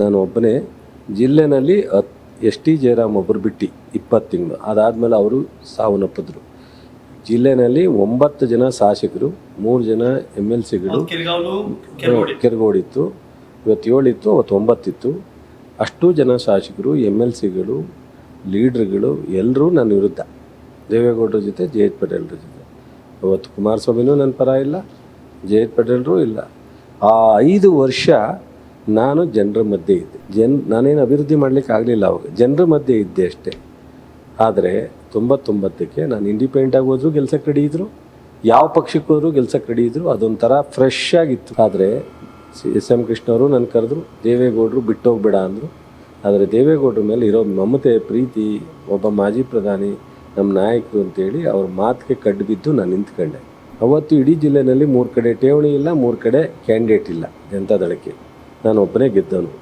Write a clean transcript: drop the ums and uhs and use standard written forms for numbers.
ನಾನು ಒಬ್ಬನೇ ಜಿಲ್ಲೆನಲ್ಲಿ ಎಸ್ ಟಿ ಜಯರಾಮ್ ಒಬ್ಬರು ಬಿಟ್ಟು 20 ತಿಂಗಳು ಅದಾದಮೇಲೆ ಅವರು ಸಾವನ್ನಪ್ಪಿದ್ರು. ಜಿಲ್ಲೆನಲ್ಲಿ 9 ಜನ ಶಾಸಕರು, 3 ಜನ MLCಗಳು, ಕೆರಗೋಡಿತ್ತು, ಇವತ್ತು 7 ಇತ್ತು, ಅವತ್ತು 9 ಇತ್ತು. ಅಷ್ಟು ಜನ ಶಾಸಕರು, MLCಗಳು, ಲೀಡ್ರ್ಗಳು ಎಲ್ಲರೂ ನನ್ನ ವಿರುದ್ಧ. ದೇವೇಗೌಡರ ಜೊತೆ, ಜಯಂತ್ ಪಟೇಲ್ರ ಜೊತೆ. ಅವತ್ತು ಕುಮಾರಸ್ವಾಮಿನೂ ನನ್ನ ಪರ ಇಲ್ಲ, ಜಯಂತ್ ಪಟೇಲ್ರೂ ಇಲ್ಲ. ಆ 5 ವರ್ಷ ನಾನು ಜನರ ಮಧ್ಯೆ ಇದ್ದೆ. ನಾನೇನು ಅಭಿವೃದ್ಧಿ ಮಾಡಲಿಕ್ಕೆ ಆಗಲಿಲ್ಲ ಅವಾಗ, ಜನರ ಮಧ್ಯೆ ಇದ್ದೆ ಅಷ್ಟೇ. ಆದರೆ 99ಕ್ಕೆ ನಾನು ಇಂಡಿಪೆಂಡೆಂಟಾಗಿ ಹೋದ್ರು ಗೆಲ್ಸಕ್ಕೆ ರೆಡಿ ಇದ್ದರು, ಯಾವ ಪಕ್ಷಕ್ಕೆ ಹೋದ್ರು ಗೆಲ್ಸಕ್ಕೆ ರೆಡಿ ಇದ್ದರು. ಅದೊಂಥರ ಫ್ರೆಶ್ ಆಗಿತ್ತು. ಆದರೆ SM ಕೃಷ್ಣ ಅವರು ನನ್ನ ಕರೆದ್ರು, ದೇವೇಗೌಡರು ಬಿಟ್ಟೋಗ್ಬೇಡ ಅಂದರು. ಆದರೆ ದೇವೇಗೌಡರ ಮೇಲೆ ಇರೋ ಮಮತೆ, ಪ್ರೀತಿ, ಒಬ್ಬ ಮಾಜಿ ಪ್ರಧಾನಿ, ನಮ್ಮ ನಾಯಕರು ಅಂತೇಳಿ ಅವ್ರ ಮಾತಿಗೆ ಕಡ್ಡು ಬಿದ್ದು ನಾನು ನಿಂತ್ಕೊಂಡೆ. ಅವತ್ತು ಇಡೀ ಜಿಲ್ಲೆಯಲ್ಲಿ 3 ಕಡೆ ಠೇವಣಿ ಇಲ್ಲ, 3 ಕಡೆ ಕ್ಯಾಂಡಿಡೇಟ್ ಇಲ್ಲ ಜನತಾದಳಕ್ಕೆ. ನಾನು ಒಬ್ಬನೇ ಗೆದ್ದವನು.